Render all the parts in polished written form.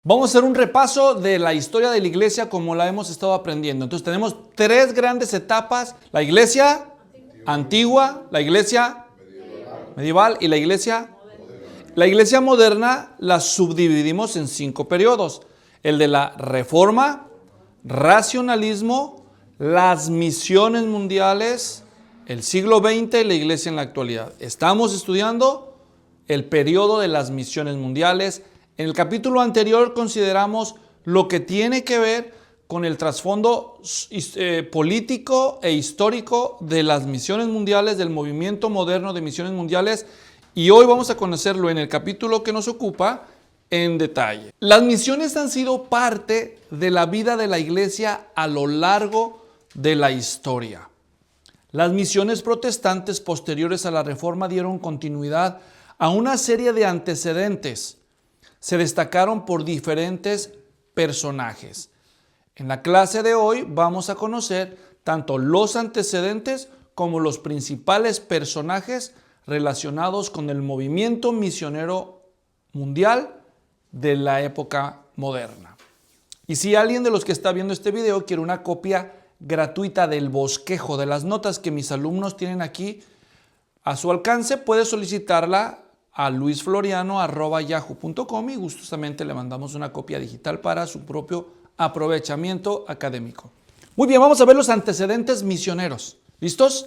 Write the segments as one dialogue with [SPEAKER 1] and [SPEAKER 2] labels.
[SPEAKER 1] Vamos a hacer un repaso de la historia de la iglesia como la hemos estado aprendiendo. Entonces tenemos tres grandes etapas: la iglesia antigua, la iglesia medieval y la iglesia moderna. La iglesia moderna la subdividimos en 5 periodos: el de la reforma, racionalismo, las misiones mundiales, el siglo XX y la iglesia en la actualidad. Estamos estudiando el periodo de las misiones mundiales. En el capítulo anterior consideramos lo que tiene que ver con el trasfondo político e histórico de las misiones mundiales, del movimiento moderno de misiones mundiales, y hoy vamos a conocerlo en el capítulo que nos ocupa en detalle. Las misiones han sido parte de la vida de la iglesia a lo largo de la historia. Las misiones protestantes posteriores a la Reforma dieron continuidad a una serie de antecedentes. Se destacaron por diferentes personajes. En la clase de hoy vamos a conocer tanto los antecedentes como los principales personajes relacionados con el movimiento misionero mundial de la época moderna. Y si alguien de los que está viendo este video quiere una copia gratuita del bosquejo de las notas que mis alumnos tienen aquí a su alcance, puede solicitarla a luisfloriano@yahoo.com y gustosamente le mandamos una copia digital para su propio aprovechamiento académico. Muy bien, vamos a ver los antecedentes misioneros. ¿Listos?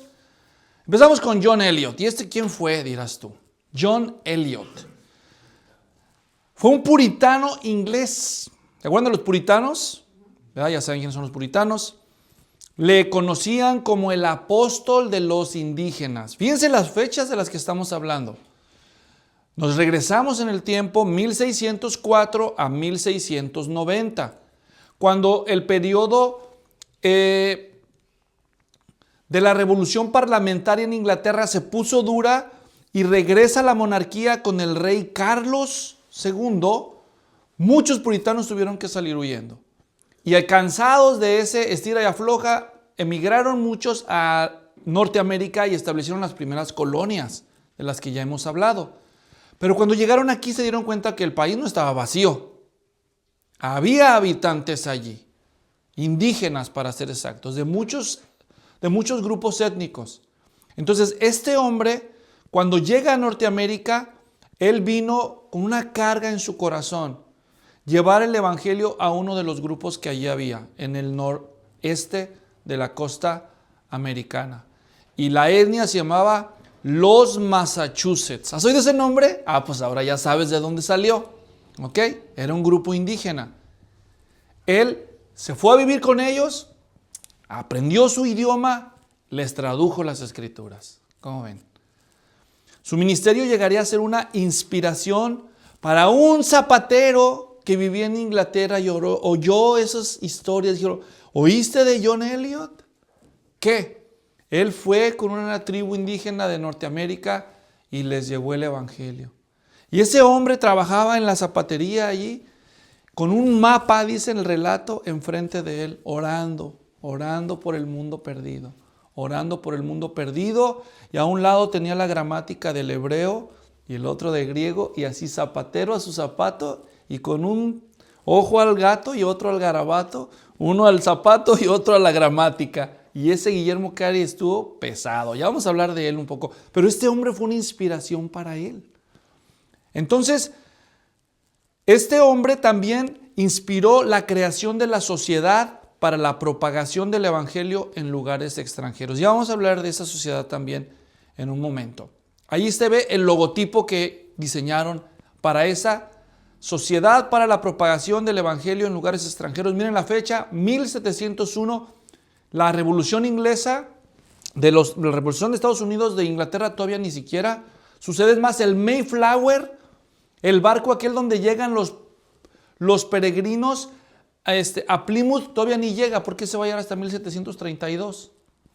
[SPEAKER 1] Empezamos con John Eliot. ¿Y este quién fue, dirás tú? John Eliot fue un puritano inglés. ¿Se acuerdan de los puritanos? ¿Verdad? Ya saben quiénes son los puritanos. Le conocían como el apóstol de los indígenas. Fíjense las fechas de las que estamos hablando. Nos regresamos en el tiempo 1604 a 1690, cuando el periodo de la revolución parlamentaria en Inglaterra se puso dura y regresa la monarquía con el rey Carlos II. Muchos puritanos tuvieron que salir huyendo. Y cansados de ese estira y afloja, emigraron muchos a Norteamérica y establecieron las primeras colonias de las que ya hemos hablado. Pero cuando llegaron aquí se dieron cuenta que el país no estaba vacío. Había habitantes allí, indígenas para ser exactos, de muchos grupos étnicos. Entonces este hombre, cuando llega a Norteamérica, él vino con una carga en su corazón: llevar el evangelio a uno de los grupos que allí había, en el noreste de la costa americana. Y la etnia se llamaba los Massachusetts. ¿Has oído ese nombre? Pues ahora ya sabes de dónde salió. ¿Ok? Era un grupo indígena. Él se fue a vivir con ellos, aprendió su idioma, les tradujo las escrituras. ¿Cómo ven? Su ministerio llegaría a ser una inspiración para un zapatero que vivía en Inglaterra y oyó esas historias. Dijo: ¿oíste de John Eliot? ¿Qué? Él fue con una tribu indígena de Norteamérica y les llevó el evangelio. Y ese hombre trabajaba en la zapatería allí, con un mapa, dice el relato, enfrente de él, orando por el mundo perdido. Orando por el mundo perdido, y a un lado tenía la gramática del hebreo y el otro de griego, y así zapatero a su zapato, y con un ojo al gato y otro al garabato, uno al zapato y otro a la gramática. Y ese Guillermo Carey estuvo pesado. Ya vamos a hablar de él un poco. Pero este hombre fue una inspiración para él. Entonces, este hombre también inspiró la creación de la sociedad para la propagación del evangelio en lugares extranjeros. Ya vamos a hablar de esa sociedad también en un momento. Ahí se ve el logotipo que diseñaron para esa sociedad para la propagación del evangelio en lugares extranjeros. Miren la fecha, 1701. La revolución inglesa, la revolución de Estados Unidos, de Inglaterra todavía ni siquiera sucede. Es más, el Mayflower, el barco aquel donde llegan los peregrinos a Plymouth, todavía ni llega, porque se va a llegar hasta 1732.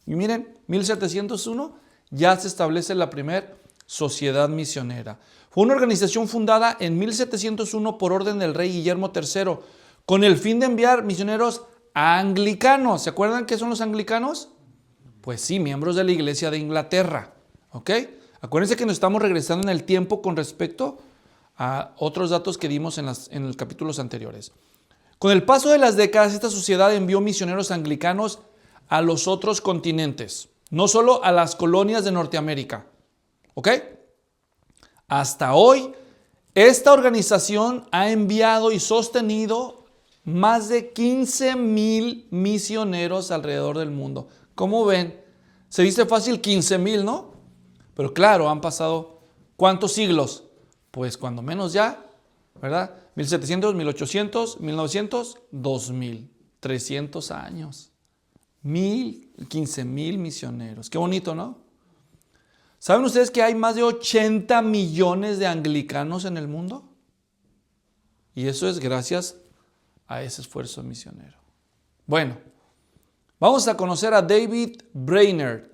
[SPEAKER 1] Y miren, 1701 ya se establece la primera sociedad misionera. Fue una organización fundada en 1701 por orden del rey Guillermo III, con el fin de enviar misioneros anglicanos. ¿Se acuerdan qué son los anglicanos? Pues sí, miembros de la iglesia de Inglaterra. ¿Ok? Acuérdense que nos estamos regresando en el tiempo con respecto a otros datos que dimos en los capítulos anteriores. Con el paso de las décadas, esta sociedad envió misioneros anglicanos a los otros continentes, no solo a las colonias de Norteamérica. ¿Ok? Hasta hoy, esta organización ha enviado y sostenido más de 15,000 misioneros alrededor del mundo. ¿Cómo ven? Se dice fácil 15,000, ¿no? Pero claro, han pasado ¿cuántos siglos? Pues cuando menos ya, ¿verdad? 1700, 1800, 1900, 2000, 300 años. 15,000 misioneros. Qué bonito, ¿no? ¿Saben ustedes que hay más de 80 millones de anglicanos en el mundo? Y eso es gracias a ese esfuerzo misionero. Bueno, vamos a conocer a David Brainerd,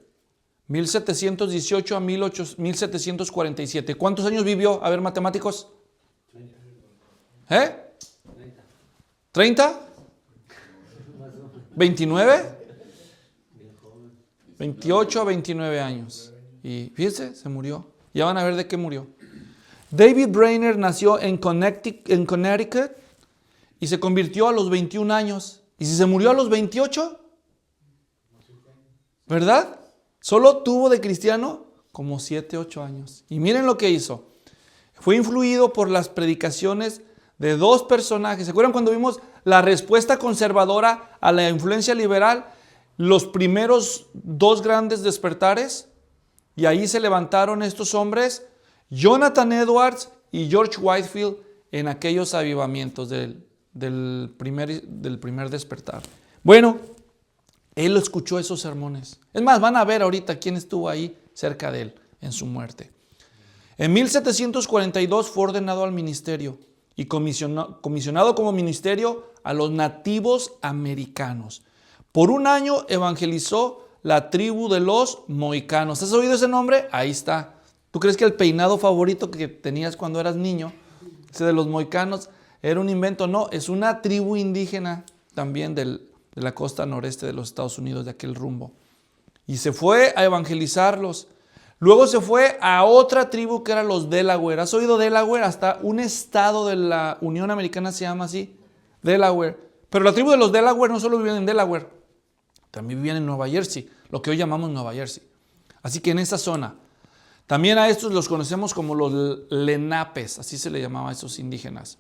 [SPEAKER 1] 1718 a 1747. ¿Cuántos años vivió? A ver, matemáticos. ¿Eh? ¿30? ¿29? 28 a 29 años. Y fíjense, se murió. Ya van a ver de qué murió. David Brainerd nació en Connecticut y se convirtió a los 21 años. ¿Y si se murió a los 28? ¿Verdad? Solo tuvo de cristiano como 7, 8 años. Y miren lo que hizo. Fue influido por las predicaciones de dos personajes. ¿Se acuerdan cuando vimos la respuesta conservadora a la influencia liberal? Los primeros dos grandes despertares. Y ahí se levantaron estos hombres, Jonathan Edwards y George Whitefield, en aquellos avivamientos del primer despertar. Bueno, él escuchó esos sermones. Es más, van a ver ahorita quién estuvo ahí cerca de él en su muerte. En 1742 fue ordenado al ministerio y comisionado como ministerio a los nativos americanos. Por un año evangelizó la tribu de los mohicanos. ¿Has oído ese nombre? Ahí está. ¿Tú crees que el peinado favorito que tenías cuando eras niño, ese de los mohicanos, era un invento? No, es una tribu indígena también de la costa noreste de los Estados Unidos, de aquel rumbo. Y se fue a evangelizarlos. Luego se fue a otra tribu que eran los Delaware. ¿Has oído Delaware? Hasta un estado de la Unión Americana se llama así, Delaware. Pero la tribu de los Delaware no solo vivían en Delaware, también vivían en Nueva Jersey, lo que hoy llamamos Nueva Jersey. Así que en esa zona. También a estos los conocemos como los Lenapes, así se le llamaba a esos indígenas.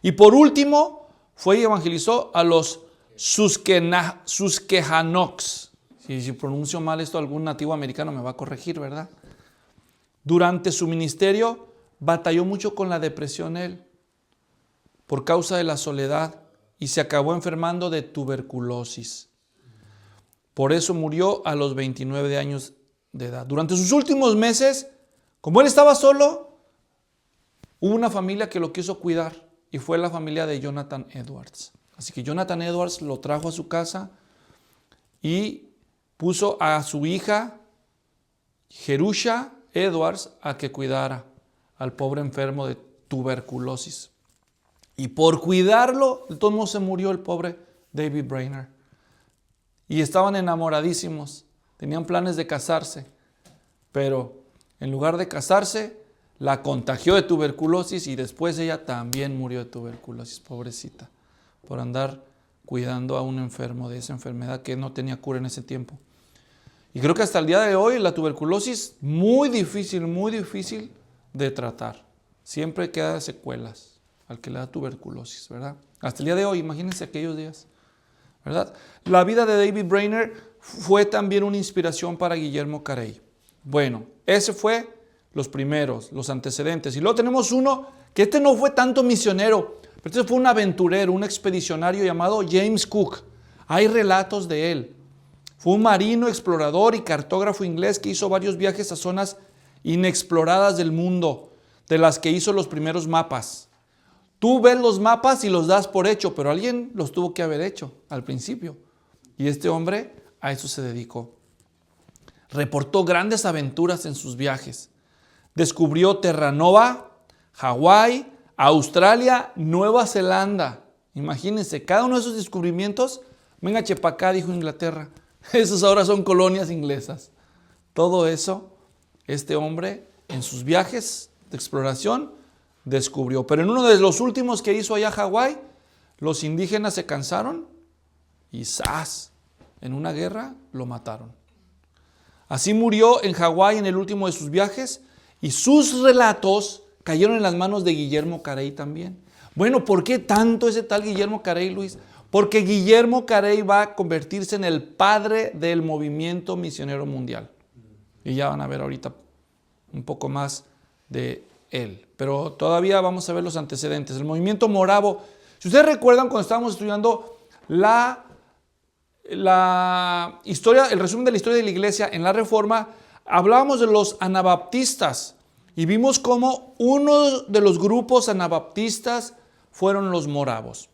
[SPEAKER 1] Y por último, fue y evangelizó a los Susquehannocks. Si pronuncio mal esto, algún nativo americano me va a corregir, ¿verdad? Durante su ministerio batalló mucho con la depresión él, por causa de la soledad, y se acabó enfermando de tuberculosis. Por eso murió a los 29 años de edad. Durante sus últimos meses, como él estaba solo, hubo una familia que lo quiso cuidar y fue la familia de Jonathan Edwards. Así que Jonathan Edwards lo trajo a su casa y puso a su hija Jerusha Edwards a que cuidara al pobre enfermo de tuberculosis. Y por cuidarlo, de todos modos se murió el pobre David Brainerd. Y estaban enamoradísimos, tenían planes de casarse, pero en lugar de casarse, la contagió de tuberculosis y después ella también murió de tuberculosis, pobrecita, por andar cuidando a un enfermo de esa enfermedad que no tenía cura en ese tiempo. Y creo que hasta el día de hoy la tuberculosis muy difícil de tratar. Siempre queda secuelas al que le da tuberculosis, ¿verdad? Hasta el día de hoy, imagínense aquellos días, ¿verdad? La vida de David Brainerd fue también una inspiración para Guillermo Carey. Bueno, ese fue los primeros, los antecedentes. Y luego tenemos uno que este no fue tanto misionero, pero este fue un aventurero, un expedicionario llamado James Cook. Hay relatos de él. Fue un marino, explorador y cartógrafo inglés que hizo varios viajes a zonas inexploradas del mundo, de las que hizo los primeros mapas. Tú ves los mapas y los das por hecho, pero alguien los tuvo que haber hecho al principio. Y este hombre a eso se dedicó. Reportó grandes aventuras en sus viajes. Descubrió Terranova, Hawái, Australia, Nueva Zelanda. Imagínense, cada uno de esos descubrimientos, venga chepa acá, dijo Inglaterra. Esos ahora son colonias inglesas. Todo eso, este hombre en sus viajes de exploración descubrió. Pero en uno de los últimos que hizo allá Hawái, los indígenas se cansaron y ¡zas! En una guerra lo mataron. Así murió en Hawái en el último de sus viajes y sus relatos cayeron en las manos de Guillermo Carey también. Bueno, ¿por qué tanto ese tal Guillermo Carey, Luis? Porque Guillermo Carey va a convertirse en el padre del movimiento misionero mundial. Y ya van a ver ahorita un poco más de él. Pero todavía vamos a ver los antecedentes. El movimiento moravo. Si ustedes recuerdan cuando estábamos estudiando la historia, el resumen de la historia de la iglesia en la Reforma, hablábamos de los anabaptistas y vimos cómo uno de los grupos anabaptistas fueron los moravos.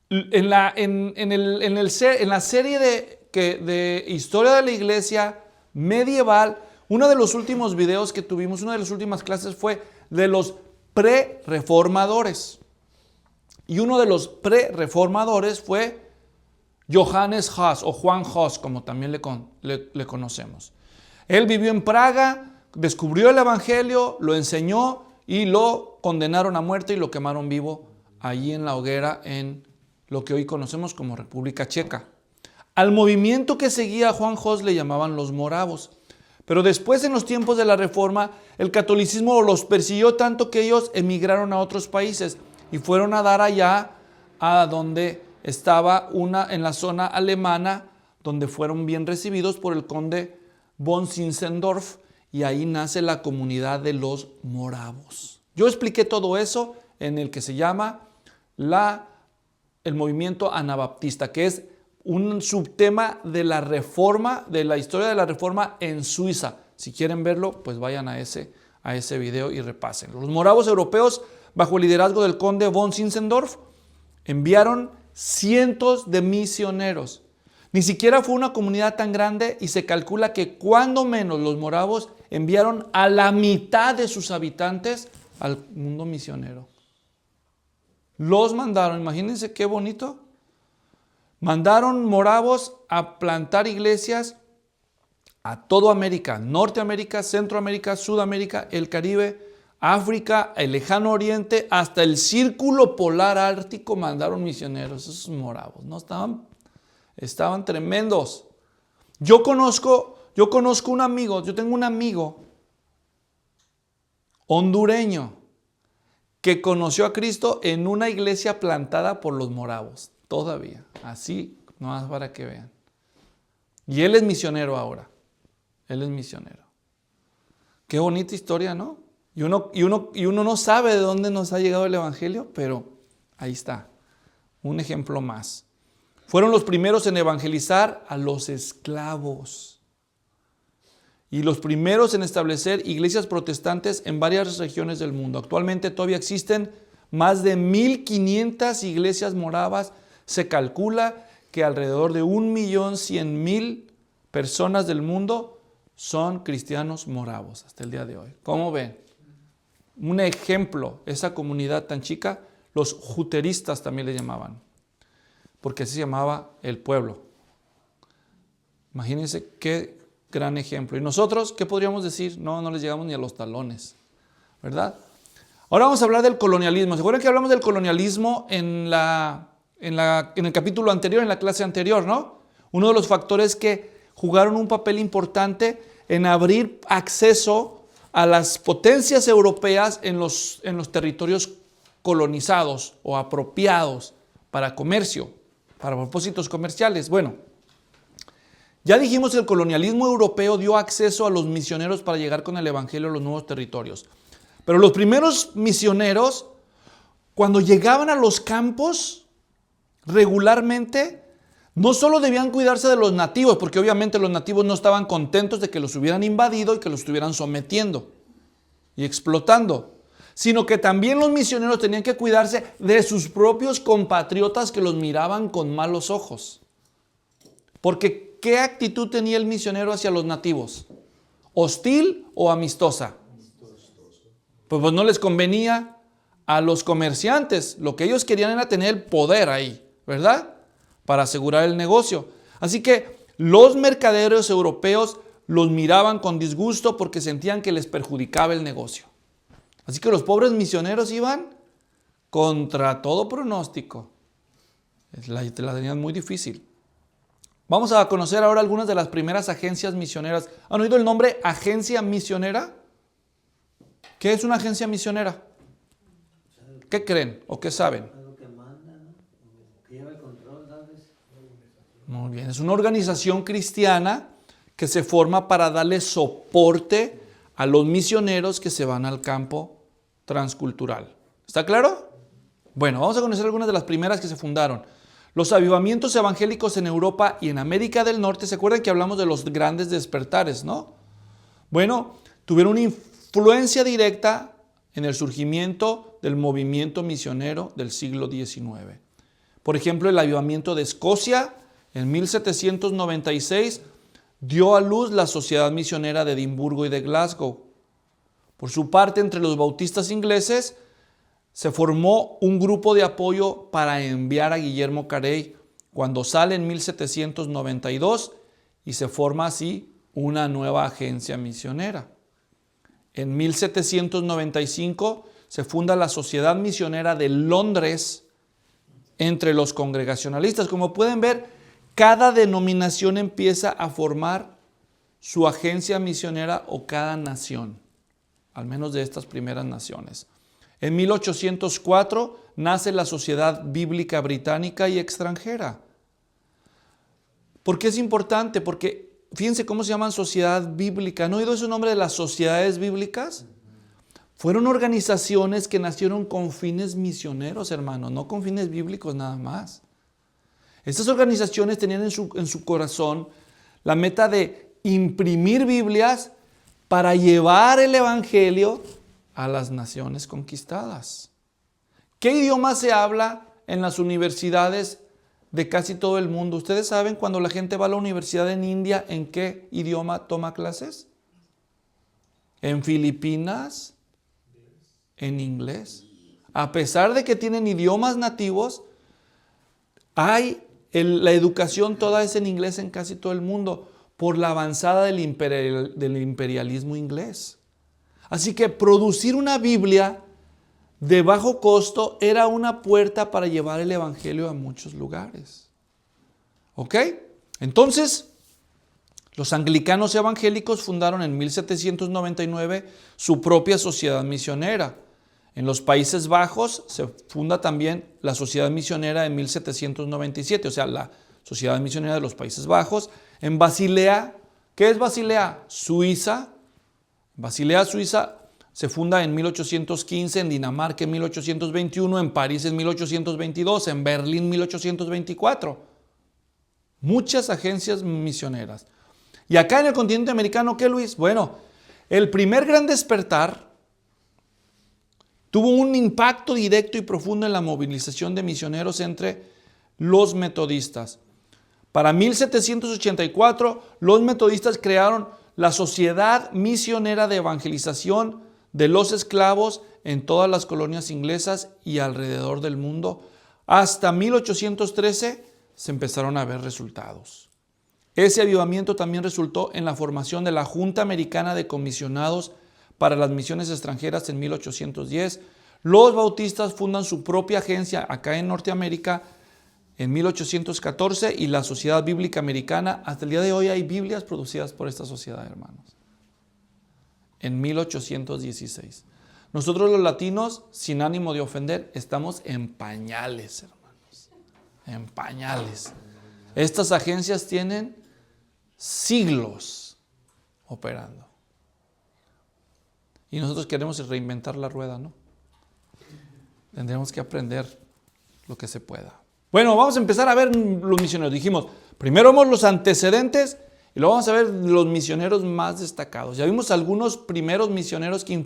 [SPEAKER 1] En la serie de historia de la iglesia medieval, uno de los últimos videos que tuvimos, una de las últimas clases fue de los pre-reformadores. Y uno de los pre-reformadores fue Johannes Huss o Juan Huss, como también le conocemos. Él vivió en Praga, descubrió el evangelio, lo enseñó y lo condenaron a muerte y lo quemaron vivo allí en la hoguera en lo que hoy conocemos como República Checa. Al movimiento que seguía a Juan Huss le llamaban los moravos. Pero después, en los tiempos de la Reforma, el catolicismo los persiguió tanto que ellos emigraron a otros países y fueron a dar allá a donde estaba en la zona alemana, donde fueron bien recibidos por el conde von Zinzendorf, y ahí nace la comunidad de los moravos. Yo expliqué todo eso en el que se llama el movimiento anabaptista, que es un subtema de la Reforma, de la historia de la Reforma en Suiza. Si quieren verlo, pues vayan a ese video y repasen. Los moravos europeos, bajo el liderazgo del conde von Zinzendorf, enviaron cientos de misioneros. Ni siquiera fue una comunidad tan grande y se calcula que cuando menos los moravos enviaron a la mitad de sus habitantes al mundo misionero. Los mandaron, imagínense qué bonito. Mandaron moravos a plantar iglesias a toda América, Norteamérica, Centroamérica, Sudamérica, el Caribe, África, el Lejano Oriente, hasta el Círculo Polar Ártico mandaron misioneros, esos moravos, ¿no? Estaban tremendos. Yo conozco un amigo, yo tengo un amigo hondureño que conoció a Cristo en una iglesia plantada por los moravos. Todavía, así, nomás para que vean. Y él es misionero ahora. Él es misionero. Qué bonita historia, ¿no? Y uno no sabe de dónde nos ha llegado el evangelio, pero ahí está. Un ejemplo más. Fueron los primeros en evangelizar a los esclavos. Y los primeros en establecer iglesias protestantes en varias regiones del mundo. Actualmente todavía existen más de 1,500 iglesias moravas. Se calcula que alrededor de 1,100,000 personas del mundo son cristianos moravos hasta el día de hoy. ¿Cómo ven? Un ejemplo, esa comunidad tan chica, los juteristas también le llamaban, porque así se llamaba el pueblo. Imagínense qué gran ejemplo. ¿Y nosotros qué podríamos decir? No les llegamos ni a los talones, ¿verdad? Ahora vamos a hablar del colonialismo. ¿Se acuerdan que hablamos del colonialismo en el capítulo anterior, en la clase anterior, ¿no? Uno de los factores que jugaron un papel importante en abrir acceso a las potencias europeas en los territorios colonizados o apropiados para comercio, para propósitos comerciales. Bueno, ya dijimos que el colonialismo europeo dio acceso a los misioneros para llegar con el evangelio a los nuevos territorios. Pero los primeros misioneros, cuando llegaban a los campos, regularmente, no solo debían cuidarse de los nativos, porque obviamente los nativos no estaban contentos de que los hubieran invadido y que los estuvieran sometiendo y explotando, sino que también los misioneros tenían que cuidarse de sus propios compatriotas que los miraban con malos ojos. Porque ¿qué actitud tenía el misionero hacia los nativos? ¿Hostil o amistosa? Pues no les convenía a los comerciantes. Lo que ellos querían era tener el poder ahí, ¿verdad? Para asegurar el negocio. Así que los mercaderes europeos los miraban con disgusto porque sentían que les perjudicaba el negocio. Así que los pobres misioneros iban contra todo pronóstico. Te la tenían muy difícil. Vamos a conocer ahora algunas de las primeras agencias misioneras. ¿Han oído el nombre agencia misionera? ¿Qué es una agencia misionera? ¿Qué creen o qué saben? Muy bien, es una organización cristiana que se forma para darle soporte a los misioneros que se van al campo transcultural. ¿Está claro? Bueno, vamos a conocer algunas de las primeras que se fundaron. Los avivamientos evangélicos en Europa y en América del Norte. ¿Se acuerdan que hablamos de los grandes despertares, no? Bueno, tuvieron una influencia directa en el surgimiento del movimiento misionero del siglo XIX. Por ejemplo, el avivamiento de Escocia en 1796 dio a luz la Sociedad Misionera de Edimburgo y de Glasgow. Por su parte, entre los bautistas ingleses se formó un grupo de apoyo para enviar a Guillermo Carey cuando sale en 1792 y se forma así una nueva agencia misionera. En 1795 se funda la Sociedad Misionera de Londres entre los congregacionalistas. Como pueden ver, cada denominación empieza a formar su agencia misionera o cada nación, al menos de estas primeras naciones. En 1804 nace la Sociedad Bíblica Británica y Extranjera. ¿Por qué es importante? Porque fíjense cómo se llaman sociedad bíblica. ¿No han oído ese nombre de las sociedades bíblicas? Fueron organizaciones que nacieron con fines misioneros, hermanos, no con fines bíblicos nada más. Estas organizaciones tenían en su corazón la meta de imprimir Biblias para llevar el Evangelio a las naciones conquistadas. ¿Qué idioma se habla en las universidades de casi todo el mundo? ¿Ustedes saben cuando la gente va a la universidad en India, en qué idioma toma clases? ¿En Filipinas? ¿En inglés? A pesar de que tienen idiomas nativos, la educación toda es en inglés en casi todo el mundo por la avanzada del imperialismo inglés. Así que producir una Biblia de bajo costo era una puerta para llevar el Evangelio a muchos lugares. ¿Ok? Entonces, los anglicanos evangélicos fundaron en 1799 su propia sociedad misionera. En los Países Bajos se funda también la Sociedad Misionera en 1797, o sea, la Sociedad Misionera de los Países Bajos. En Basilea, ¿qué es Basilea? Suiza. Basilea, Suiza, se funda en 1815, en Dinamarca en 1821, en París en 1822, en Berlín 1824. Muchas agencias misioneras. Y acá en el continente americano, ¿qué, Luis? Bueno, el primer gran despertar tuvo un impacto directo y profundo en la movilización de misioneros entre los metodistas. Para 1784, los metodistas crearon la Sociedad Misionera de Evangelización de los Esclavos en todas las colonias inglesas y alrededor del mundo. Hasta 1813 se empezaron a ver resultados. Ese avivamiento también resultó en la formación de la Junta Americana de Comisionados para las Misiones Extranjeras en 1810. Los bautistas fundan su propia agencia acá en Norteamérica en 1814 y la Sociedad Bíblica Americana. Hasta el día de hoy hay Biblias producidas por esta sociedad, hermanos. En 1816. Nosotros los latinos, sin ánimo de ofender, estamos en pañales, hermanos. En pañales. Estas agencias tienen siglos operando. Y nosotros queremos reinventar la rueda, ¿no? Tendremos que aprender lo que se pueda. Bueno, vamos a empezar a ver los misioneros. Dijimos, primero vemos los antecedentes y luego vamos a ver los misioneros más destacados. Ya vimos algunos primeros misioneros que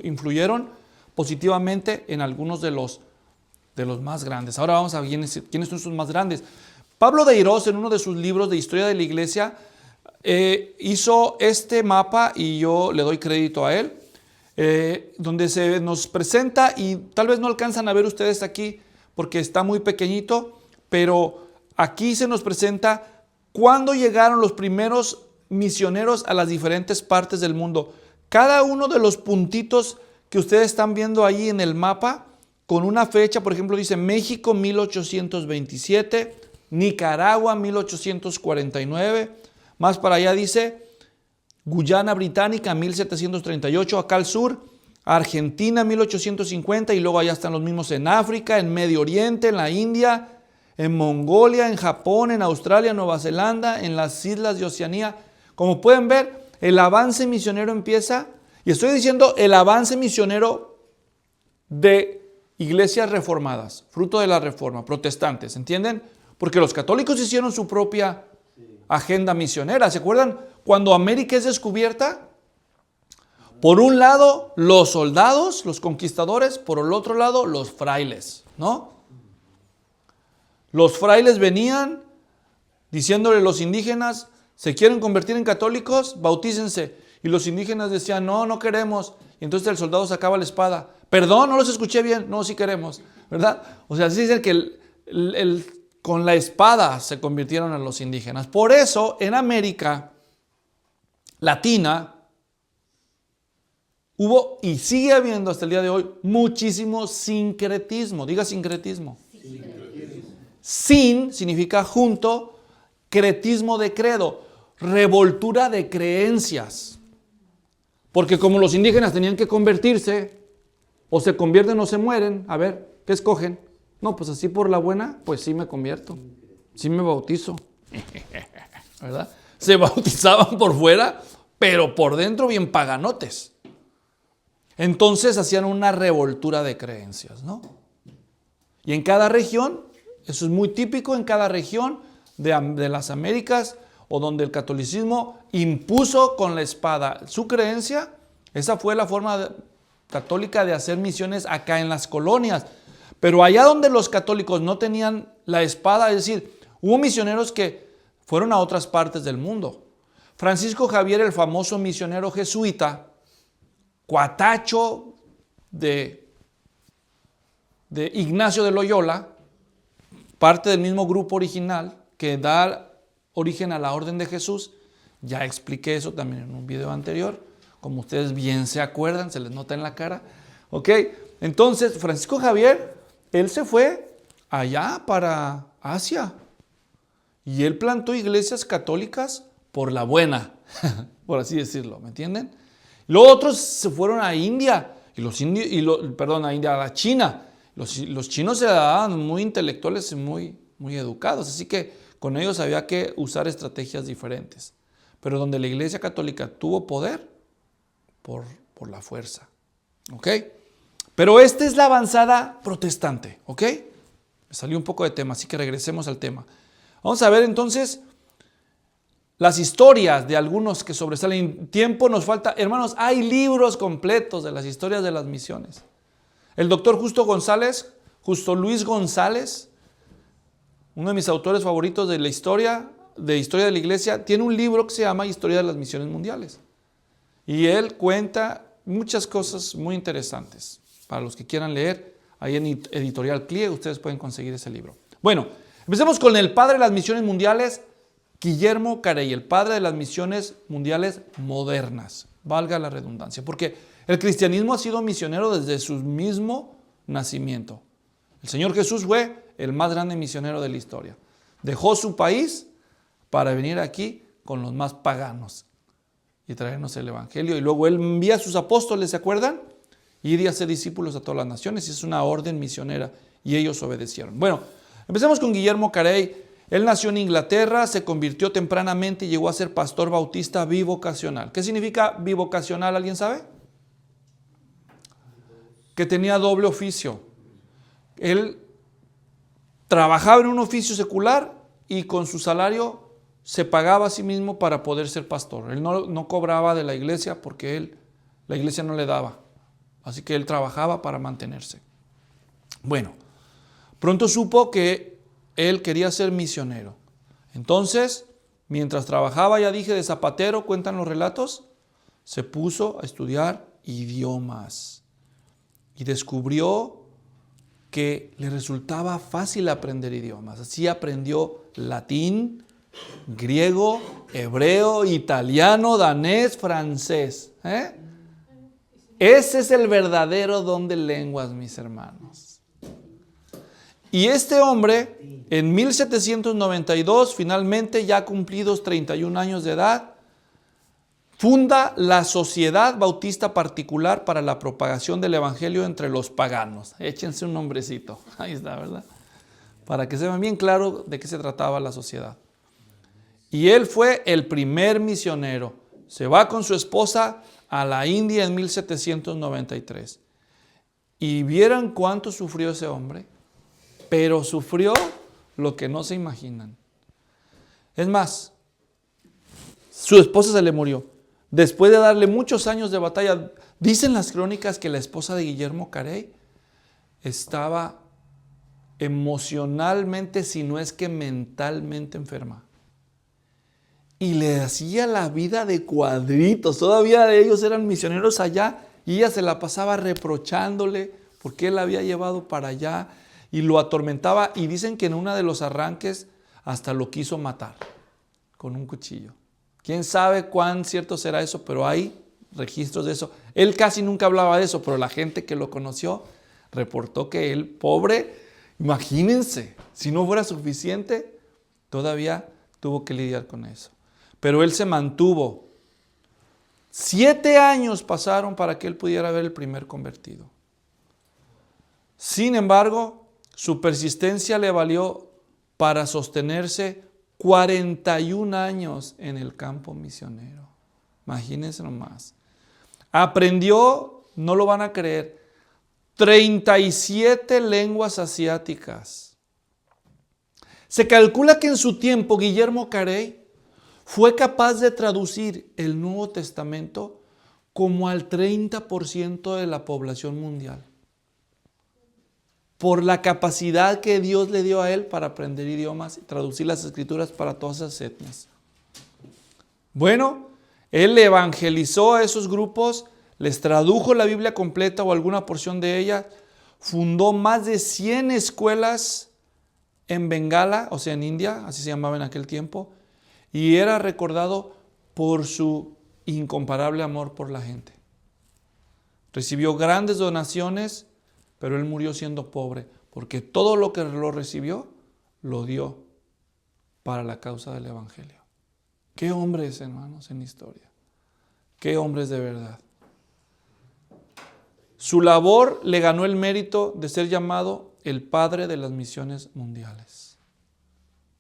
[SPEAKER 1] influyeron positivamente en algunos de los más grandes. Ahora vamos a ver quiénes son esos más grandes. Pablo de Irós, en uno de sus libros de historia de la iglesia, hizo este mapa y yo le doy crédito a él, donde se nos presenta, y tal vez no alcanzan a ver ustedes aquí porque está muy pequeñito, pero aquí se nos presenta cuándo llegaron los primeros misioneros a las diferentes partes del mundo. Cada uno de los puntitos que ustedes están viendo ahí en el mapa, con una fecha, por ejemplo, dice México 1827, Nicaragua 1849, más para allá dice Guyana Británica 1738, acá al sur, Argentina 1850, y luego allá están los mismos en África, en Medio Oriente, en la India, en Mongolia, en Japón, en Australia, Nueva Zelanda, en las islas de Oceanía. Como pueden ver, el avance misionero empieza, y estoy diciendo el avance misionero de iglesias reformadas, fruto de la reforma, protestantes, ¿entienden? Porque los católicos hicieron su propia agenda misionera. ¿Se acuerdan? Cuando América es descubierta, por un lado los soldados, los conquistadores, por el otro lado los frailes, ¿no? Los frailes venían diciéndole a los indígenas, ¿se quieren convertir en católicos? Bautícense. Y los indígenas decían, no, no queremos. Y entonces el soldado sacaba la espada. Perdón, no los escuché bien. No, sí queremos, ¿verdad? O sea, así dicen que con la espada se convirtieron a los indígenas. Por eso, en América Latina, hubo y sigue habiendo hasta el día de hoy muchísimo sincretismo. Diga sincretismo. Sin significa junto, cretismo de credo, revoltura de creencias. Porque como los indígenas tenían que convertirse, o se convierten o se mueren, a ver, ¿qué escogen? No, pues así por la buena, pues sí me convierto, sí me bautizo, ¿verdad? Se bautizaban por fuera, pero por dentro bien paganotes. Entonces hacían una revoltura de creencias, ¿no? Y en cada región, eso es muy típico en cada región de las Américas, o donde el catolicismo impuso con la espada su creencia. Esa fue la forma católica de hacer misiones acá en las colonias. Pero allá donde los católicos no tenían la espada, es decir, hubo misioneros que fueron a otras partes del mundo. Francisco Javier, el famoso misionero jesuita, cuatacho de Ignacio de Loyola, parte del mismo grupo original que da origen a la Orden de Jesús. Ya expliqué eso también en un video anterior, como ustedes bien se acuerdan, se les nota en la cara. ¿Ok? Entonces, Francisco Javier, él se fue allá para Asia y él plantó iglesias católicas por la buena, por así decirlo, ¿me entienden? Los otros se fueron a India, a la China. Los chinos se daban muy intelectuales y muy educados, así que con ellos había que usar estrategias diferentes. Pero donde la Iglesia Católica tuvo poder, por la fuerza. ¿Ok? Pero esta es la avanzada protestante. ¿Ok? Me salió un poco de tema, así que regresemos al tema. Vamos a ver entonces las historias de algunos que sobresalen. Tiempo nos falta. Hermanos, hay libros completos de las historias de las misiones. El doctor Justo Luis González, uno de mis autores favoritos de la historia de la iglesia, tiene un libro que se llama Historia de las Misiones Mundiales. Y él cuenta muchas cosas muy interesantes. Para los que quieran leer, ahí en Editorial CLIE, ustedes pueden conseguir ese libro. Bueno, empecemos con el padre de las misiones mundiales, Guillermo Carey, el padre de las misiones mundiales modernas, valga la redundancia, porque el cristianismo ha sido misionero desde su mismo nacimiento. El Señor Jesús fue el más grande misionero de la historia. Dejó su país para venir aquí con los más paganos y traernos el evangelio. Y luego él envía a sus apóstoles, ¿se acuerdan? Ir y hacer discípulos a todas las naciones. Y es una orden misionera y ellos obedecieron. Bueno, empecemos con Guillermo Carey. Él nació en Inglaterra, se convirtió tempranamente y llegó a ser pastor bautista bivocacional. ¿Qué significa bivocacional? ¿Alguien sabe? Que tenía doble oficio. Él trabajaba en un oficio secular y con su salario se pagaba a sí mismo para poder ser pastor. Él no cobraba de la iglesia porque la iglesia no le daba. Así que él trabajaba para mantenerse. Bueno, pronto supo que él quería ser misionero. Entonces, mientras trabajaba, ya dije, de zapatero, cuentan los relatos, se puso a estudiar idiomas y descubrió que le resultaba fácil aprender idiomas. Así aprendió latín, griego, hebreo, italiano, danés, francés. Ese es el verdadero don de lenguas, mis hermanos. Y este hombre, en 1792, finalmente ya cumplidos 31 años de edad, funda la Sociedad Bautista Particular para la Propagación del Evangelio entre los paganos. Échense un nombrecito. Ahí está, ¿verdad? Para que sepan bien claro de qué se trataba la sociedad. Y él fue el primer misionero. Se va con su esposa a la India en 1793. Y vieran cuánto sufrió ese hombre. Pero sufrió lo que no se imaginan. Es más, su esposa se le murió. Después de darle muchos años de batalla, dicen las crónicas que la esposa de Guillermo Carey estaba emocionalmente, si no es que mentalmente enferma. Y le hacía la vida de cuadritos. Todavía ellos eran misioneros allá y ella se la pasaba reprochándole porque él la había llevado para allá y lo atormentaba. Y dicen que en uno de los arranques hasta lo quiso matar con un cuchillo. ¿Quién sabe cuán cierto será eso? Pero hay registros de eso. Él casi nunca hablaba de eso, pero la gente que lo conoció reportó que él, pobre, imagínense, si no fuera suficiente, todavía tuvo que lidiar con eso. Pero él se mantuvo. 7 años pasaron para que él pudiera ver el primer convertido. Sin embargo, su persistencia le valió para sostenerse 41 años en el campo misionero. Imagínense nomás. Aprendió, no lo van a creer, 37 lenguas asiáticas. Se calcula que en su tiempo Guillermo Carey fue capaz de traducir el Nuevo Testamento como al 30% de la población mundial. Por la capacidad que Dios le dio a él para aprender idiomas y traducir las escrituras para todas esas etnias. Bueno, él evangelizó a esos grupos, les tradujo la Biblia completa o alguna porción de ella, fundó más de 100 escuelas en Bengala, o sea en India, así se llamaba en aquel tiempo, y era recordado por su incomparable amor por la gente. Recibió grandes donaciones, pero él murió siendo pobre, porque todo lo que lo recibió, lo dio para la causa del Evangelio. ¿Qué hombres, hermanos, en la historia? ¿Qué hombres de verdad? Su labor le ganó el mérito de ser llamado el padre de las misiones mundiales.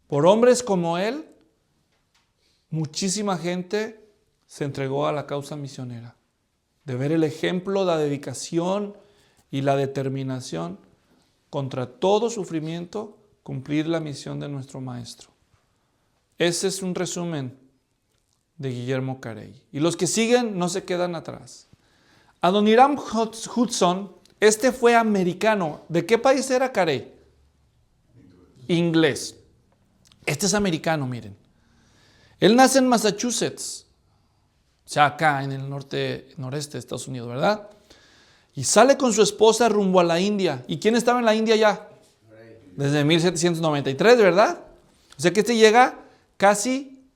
[SPEAKER 1] Por hombres como él, muchísima gente se entregó a la causa misionera. De ver el ejemplo, la dedicación y la determinación contra todo sufrimiento, cumplir la misión de nuestro Maestro. Ese es un resumen de Guillermo Carey. Y los que siguen no se quedan atrás. Adoniram Hudson, este fue americano. ¿De qué país era Carey? Inglés. Este es americano, miren. Él nace en Massachusetts, o sea, acá en el noreste de Estados Unidos, ¿verdad? Y sale con su esposa rumbo a la India. ¿Y quién estaba en la India ya? Desde 1793, ¿verdad? O sea que este llega casi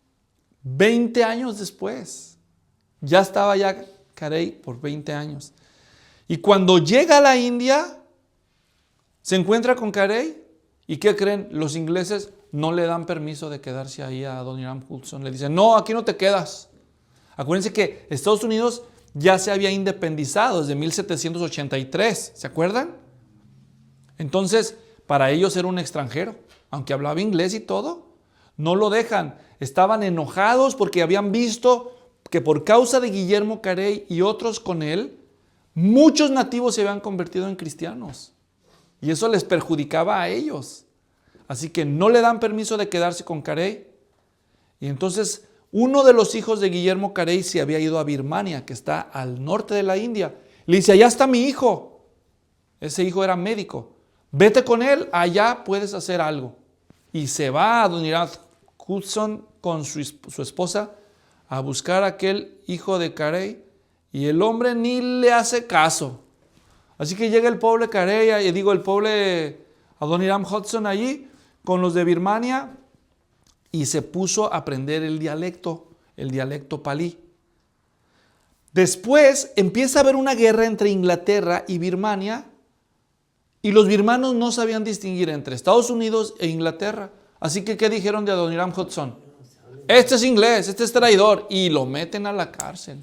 [SPEAKER 1] 20 años después. Ya estaba ya Carey por 20 años. Y cuando llega a la India, se encuentra con Carey. ¿Y qué creen? Los ingleses no le dan permiso de quedarse ahí a Adoniram Hudson. Le dicen, no, aquí no te quedas. Acuérdense que Estados Unidos ya se había independizado desde 1783, ¿se acuerdan? Entonces, para ellos era un extranjero, aunque hablaba inglés y todo, no lo dejan. Estaban enojados porque habían visto que por causa de Guillermo Carey y otros con él, muchos nativos se habían convertido en cristianos. Y eso les perjudicaba a ellos. Así que no le dan permiso de quedarse con Carey. Y entonces uno de los hijos de Guillermo Carey se había ido a Birmania, que está al norte de la India. Le dice, allá está mi hijo. Ese hijo era médico. Vete con él, allá puedes hacer algo. Y se va a Adoniram Hudson con su esposa a buscar a aquel hijo de Carey. Y el hombre ni le hace caso. Así que llega el pobre Carey, el pobre Adoniram Hudson allí con los de Birmania. Y se puso a aprender el dialecto palí. Después empieza a haber una guerra entre Inglaterra y Birmania, y los birmanos no sabían distinguir entre Estados Unidos e Inglaterra. Así que, ¿qué dijeron de Adoniram Hudson? Este es inglés, este es traidor, y lo meten a la cárcel.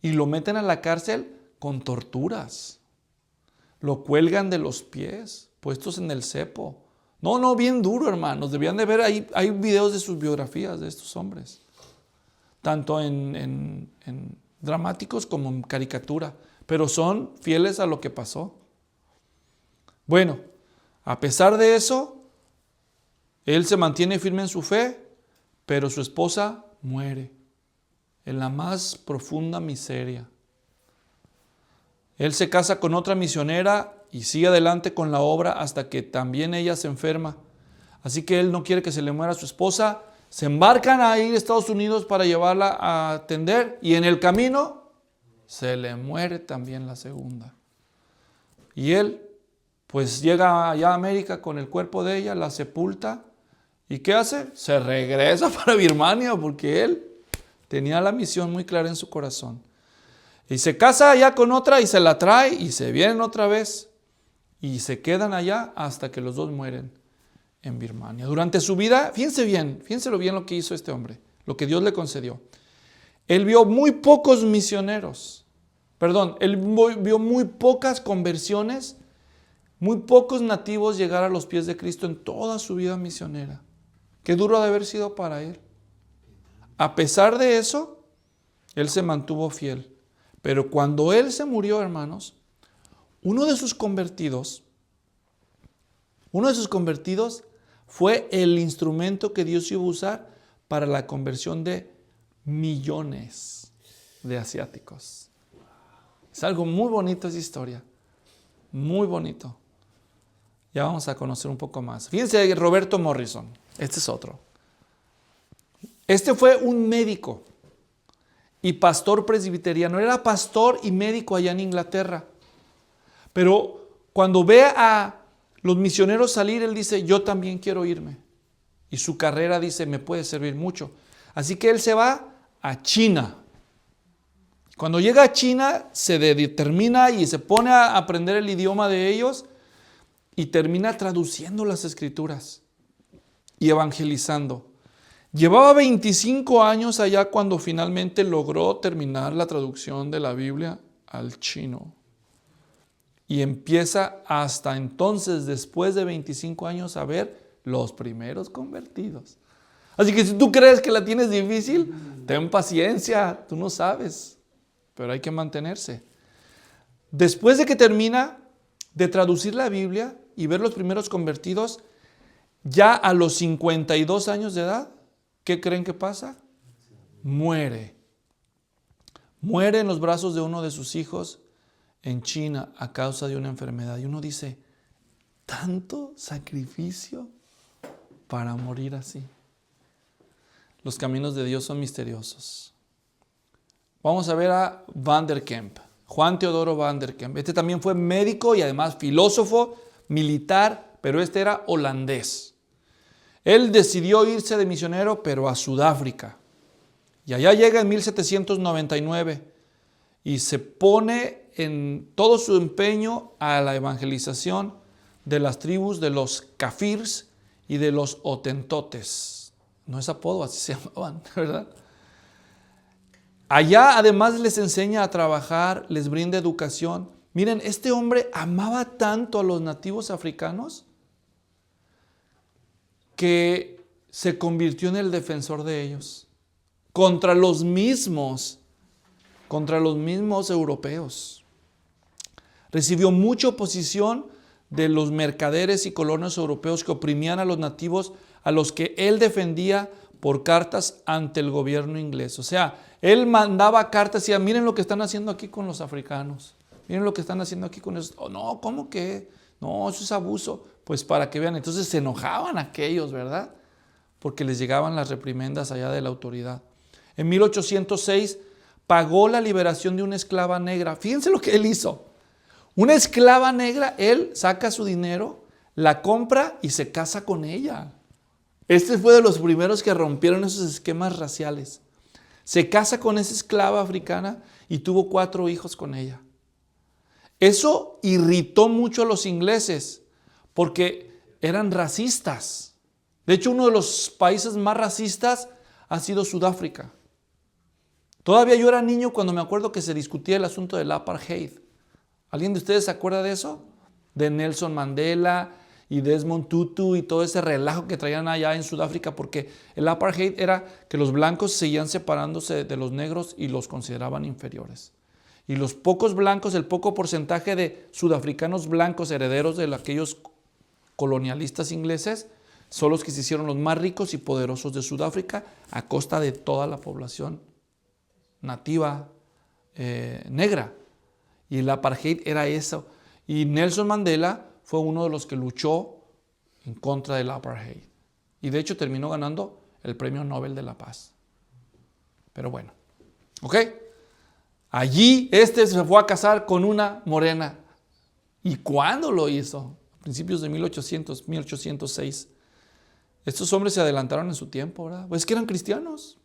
[SPEAKER 1] Y lo meten a la cárcel con torturas. Lo cuelgan de los pies, puestos en el cepo. No, bien duro, hermanos. Debían de ver, hay videos de sus biografías de estos hombres. Tanto en dramáticos como en caricatura. Pero son fieles a lo que pasó. Bueno, a pesar de eso, él se mantiene firme en su fe, pero su esposa muere en la más profunda miseria. Él se casa con otra misionera y sigue adelante con la obra hasta que también ella se enferma. Así que él no quiere que se le muera su esposa. Se embarcan a ir a Estados Unidos para llevarla a atender y en el camino se le muere también la segunda. Y él pues llega allá a América con el cuerpo de ella, la sepulta. ¿Y qué hace? Se regresa para Birmania porque él tenía la misión muy clara en su corazón. Y se casa allá con otra y se la trae y se vienen otra vez. Y se quedan allá hasta que los dos mueren en Birmania. Durante su vida, fíjense lo bien lo que hizo este hombre, lo que Dios le concedió. Él vio muy pocos misioneros, él vio muy pocas conversiones, muy pocos nativos llegar a los pies de Cristo en toda su vida misionera. Qué duro ha de haber sido para él. A pesar de eso, él se mantuvo fiel. Pero cuando él se murió, hermanos, uno de sus convertidos fue el instrumento que Dios iba a usar para la conversión de millones de asiáticos. Es algo muy bonito esa historia, muy bonito. Ya vamos a conocer un poco más. Fíjense, Roberto Morrison, este es otro. Este fue un médico y pastor presbiteriano. Era pastor y médico allá en Inglaterra. Pero cuando ve a los misioneros salir, él dice, yo también quiero irme. Y su carrera, dice, me puede servir mucho. Así que él se va a China. Cuando llega a China, se determina y se pone a aprender el idioma de ellos y termina traduciendo las escrituras y evangelizando. Llevaba 25 años allá cuando finalmente logró terminar la traducción de la Biblia al chino. Y empieza hasta entonces, después de 25 años, a ver los primeros convertidos. Así que si tú crees que la tienes difícil, ten paciencia, tú no sabes, pero hay que mantenerse. Después de que termina de traducir la Biblia y ver los primeros convertidos, ya a los 52 años de edad, ¿qué creen que pasa? Muere. Muere en los brazos de uno de sus hijos en China a causa de una enfermedad. Y uno dice, ¿tanto sacrificio para morir así? Los caminos de Dios son misteriosos. Vamos a ver a Van der Kemp, Juan Teodoro Van der Kemp. Este también fue médico y además filósofo, militar, pero este era holandés. Él decidió irse de misionero, pero a Sudáfrica. Y allá llega en 1799 y se pone en todo su empeño a la evangelización de las tribus de los Kafirs y de los Hotentotes. No es apodo, así se llamaban, ¿verdad? Allá además les enseña a trabajar, les brinda educación. Miren, este hombre amaba tanto a los nativos africanos que se convirtió en el defensor de ellos contra los mismos europeos. Recibió mucha oposición de los mercaderes y colonos europeos que oprimían a los nativos, a los que él defendía por cartas ante el gobierno inglés. O sea, él mandaba cartas y decía, miren lo que están haciendo aquí con los africanos, miren lo que están haciendo aquí con esos. Oh, no, ¿cómo que? No, eso es abuso. Pues para que vean, entonces se enojaban aquellos, ¿verdad? Porque les llegaban las reprimendas allá de la autoridad. En 1806 pagó la liberación de una esclava negra. Fíjense lo que él hizo. Una esclava negra, él saca su dinero, la compra y se casa con ella. Este fue de los primeros que rompieron esos esquemas raciales. Se casa con esa esclava africana y tuvo 4 hijos con ella. Eso irritó mucho a los ingleses porque eran racistas. De hecho, uno de los países más racistas ha sido Sudáfrica. Todavía yo era niño cuando me acuerdo que se discutía el asunto del apartheid. ¿Alguien de ustedes se acuerda de eso? De Nelson Mandela y Desmond Tutu y todo ese relajo que traían allá en Sudáfrica, porque el apartheid era que los blancos seguían separándose de los negros y los consideraban inferiores. Y los pocos blancos, el poco porcentaje de sudafricanos blancos herederos de aquellos colonialistas ingleses, son los que se hicieron los más ricos y poderosos de Sudáfrica a costa de toda la población nativa negra. Y el apartheid era eso. Y Nelson Mandela fue uno de los que luchó en contra del apartheid. Y de hecho terminó ganando el Premio Nobel de la Paz. Pero bueno, ¿ok? Allí se fue a casar con una morena. ¿Y cuándo lo hizo? A principios de 1806. Estos hombres se adelantaron en su tiempo, ¿verdad? Pues que eran cristianos.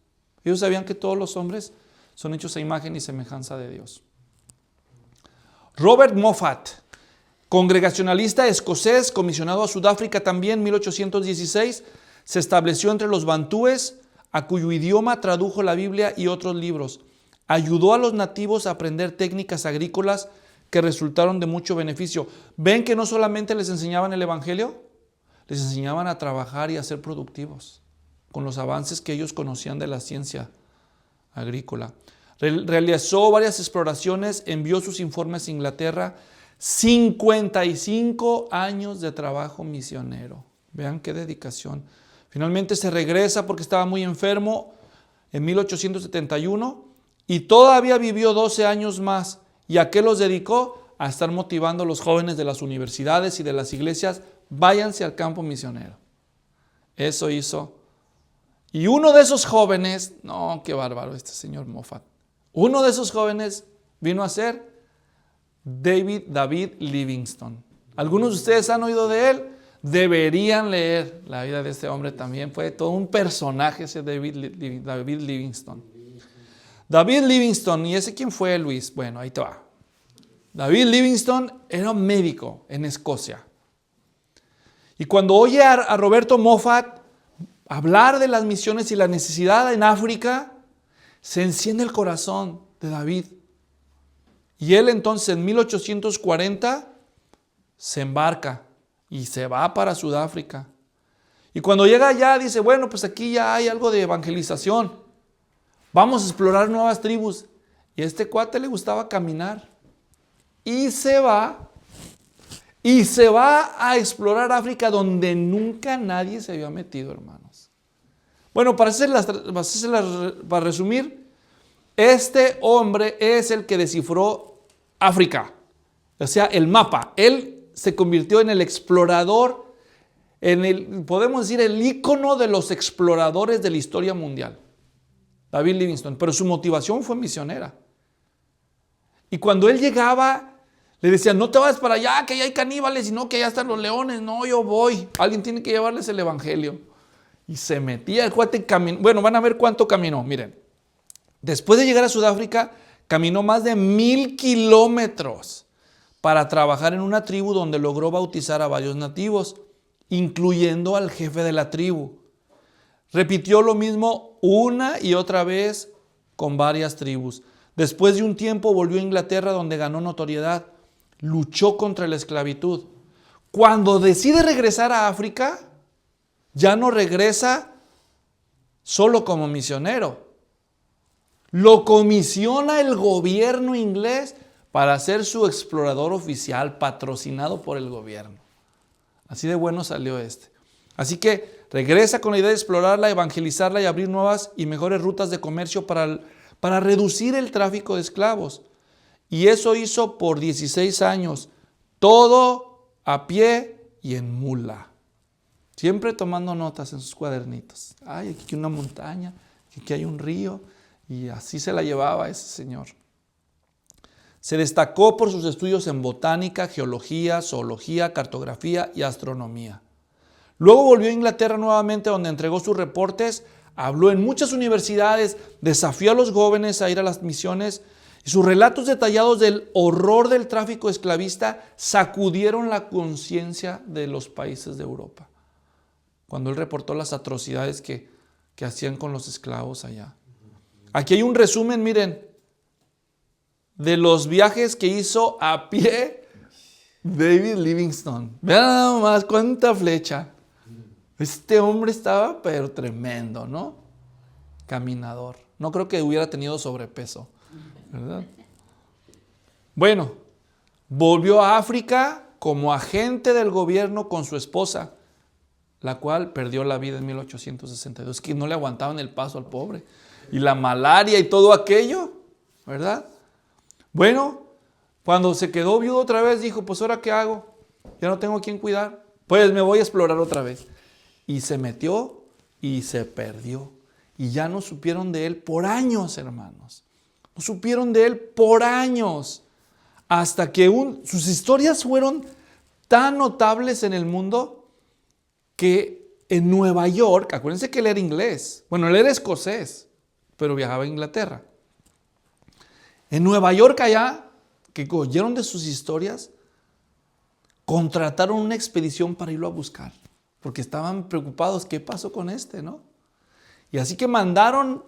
[SPEAKER 1] Ellos sabían que todos los hombres son hechos a imagen y semejanza de Dios. Robert Moffat, congregacionalista escocés, comisionado a Sudáfrica también en 1816, se estableció entre los bantúes, a cuyo idioma tradujo la Biblia y otros libros. Ayudó a los nativos a aprender técnicas agrícolas que resultaron de mucho beneficio. ¿Ven que no solamente les enseñaban el evangelio? Les enseñaban a trabajar y a ser productivos con los avances que ellos conocían de la ciencia agrícola. Realizó varias exploraciones, envió sus informes a Inglaterra. 55 años de trabajo misionero. Vean qué dedicación. Finalmente se regresa porque estaba muy enfermo en 1871 y todavía vivió 12 años más. ¿Y a qué los dedicó? A estar motivando a los jóvenes de las universidades y de las iglesias. Váyanse al campo misionero. Eso hizo. Y uno de esos jóvenes, no, qué bárbaro este señor Moffat. Uno de esos jóvenes vino a ser David Livingstone. ¿Algunos de ustedes han oído de él? Deberían leer la vida de este hombre también. Fue todo un personaje ese David Livingstone. David Livingstone, ¿y ese quién fue, Luis? Bueno, ahí te va. David Livingstone era un médico en Escocia. Y cuando oye a Roberto Moffat hablar de las misiones y la necesidad en África, se enciende el corazón de David. Y él entonces en 1840 se embarca y se va para Sudáfrica. Y cuando llega allá dice, bueno, pues aquí ya hay algo de evangelización. Vamos a explorar nuevas tribus. Y a este cuate le gustaba caminar. Y se va a explorar África donde nunca nadie se había metido, hermanos. Bueno, para resumir, este hombre es el que descifró África, o sea, el mapa. Él se convirtió en el explorador, podemos decir, el ícono de los exploradores de la historia mundial, David Livingstone, pero su motivación fue misionera. Y cuando él llegaba, le decían, no te vayas para allá, que allá hay caníbales, sino que allá están los leones. No, yo voy. Alguien tiene que llevarles el evangelio. Y se metía el cuate, bueno, van a ver cuánto caminó, miren. Después de llegar a Sudáfrica, caminó más de 1000 kilómetros para trabajar en una tribu donde logró bautizar a varios nativos, incluyendo al jefe de la tribu. Repitió lo mismo una y otra vez con varias tribus. Después de un tiempo volvió a Inglaterra, donde ganó notoriedad. Luchó contra la esclavitud. Cuando decide regresar a África, ya no regresa solo como misionero. Lo comisiona el gobierno inglés para ser su explorador oficial, patrocinado por el gobierno. Así de bueno salió este. Así que regresa con la idea de explorarla, evangelizarla y abrir nuevas y mejores rutas de comercio para reducir el tráfico de esclavos. Y eso hizo por 16 años, todo a pie y en mula. Siempre tomando notas en sus cuadernitos. Ay, aquí hay una montaña, aquí hay un río. Y así se la llevaba ese señor. Se destacó por sus estudios en botánica, geología, zoología, cartografía y astronomía. Luego volvió a Inglaterra nuevamente, donde entregó sus reportes habló en muchas universidades, desafió a los jóvenes a ir a las misiones y sus relatos detallados del horror del tráfico esclavista sacudieron la conciencia de los países de Europa. Cuando él reportó las atrocidades que hacían con los esclavos allá. Aquí hay un resumen, miren, de los viajes que hizo a pie David Livingstone. Vean nada más cuánta flecha. Este hombre estaba pero tremendo, ¿no? Caminador. No creo que hubiera tenido sobrepeso, ¿verdad? Bueno, volvió a África como agente del gobierno con su esposa, la cual perdió la vida en 1862. Que no le aguantaban el paso al pobre. Y la malaria y todo aquello, ¿verdad? Bueno, cuando se quedó viudo otra vez, dijo, pues ¿ahora qué hago? Ya no tengo a quién cuidar. Pues me voy a explorar otra vez. Y se metió y se perdió. Y ya no supieron de él por años, hermanos. No supieron de él por años. Hasta que sus historias fueron tan notables en el mundo que en Nueva York, acuérdense que él era inglés. Bueno, él era escocés, pero viajaba a Inglaterra. En Nueva York allá, que oyeron de sus historias, contrataron una expedición para irlo a buscar, porque estaban preocupados, ¿qué pasó con este, no? Y así que mandaron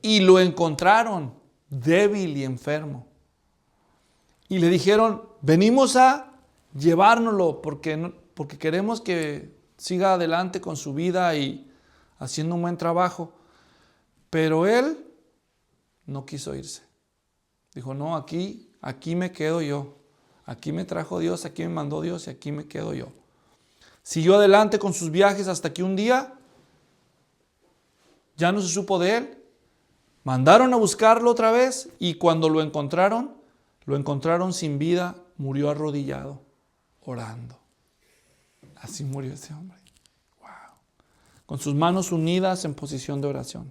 [SPEAKER 1] y lo encontraron débil y enfermo. Y le dijeron, venimos a llevárnoslo porque queremos que siga adelante con su vida y haciendo un buen trabajo. Pero él no quiso irse. Dijo, no, aquí me quedo yo. Aquí me trajo Dios, aquí me mandó Dios y aquí me quedo yo. Siguió adelante con sus viajes hasta que un día ya no se supo de él. Mandaron a buscarlo otra vez y cuando lo encontraron sin vida, murió arrodillado, orando. Así murió ese hombre. Wow. Con sus manos unidas en posición de oración.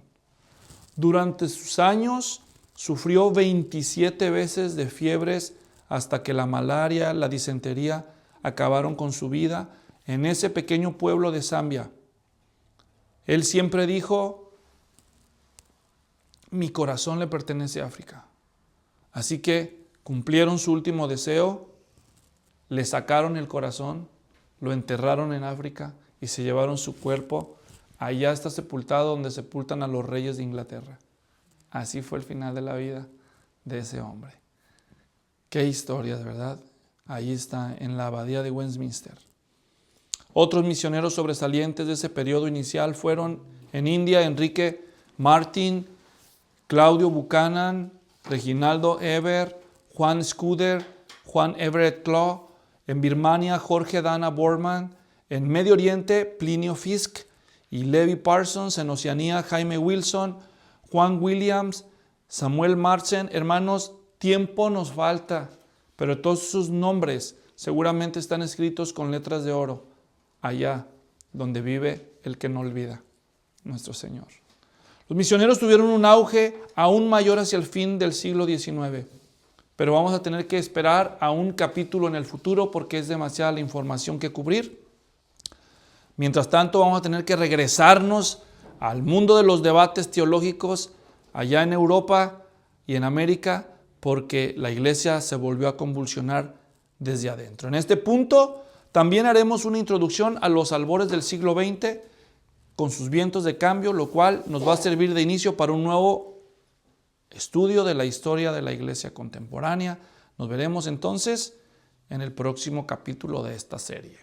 [SPEAKER 1] Durante sus años sufrió 27 veces de fiebres hasta que la malaria, la disentería acabaron con su vida en ese pequeño pueblo de Zambia. Él siempre dijo, mi corazón le pertenece a África. Así que cumplieron su último deseo, le sacaron el corazón, lo enterraron en África y se llevaron su cuerpo. Allá está sepultado donde sepultan a los reyes de Inglaterra. Así fue el final de la vida de ese hombre. Qué historias, ¿verdad? Ahí está en la abadía de Westminster. Otros misioneros sobresalientes de ese periodo inicial fueron en India, Enrique Martin, Claudio Buchanan, Reginaldo Eber, Juan Scudder, Juan Everett Claw. En Birmania, Jorge Dana Borman. En Medio Oriente, Plinio Fisk y Levi Parsons. En Oceanía, Jaime Wilson, Juan Williams, Samuel Marchen. Hermanos, tiempo nos falta, pero todos sus nombres seguramente están escritos con letras de oro, allá donde vive el que no olvida, nuestro Señor. Los misioneros tuvieron un auge aún mayor hacia el fin del siglo XIX. Pero vamos a tener que esperar a un capítulo en el futuro porque es demasiada la información que cubrir. Mientras tanto, vamos a tener que regresarnos al mundo de los debates teológicos allá en Europa y en América porque la iglesia se volvió a convulsionar desde adentro. En este punto también haremos una introducción a los albores del siglo XX con sus vientos de cambio, lo cual nos va a servir de inicio para un nuevo estudio de la historia de la iglesia contemporánea. Nos veremos entonces en el próximo capítulo de esta serie.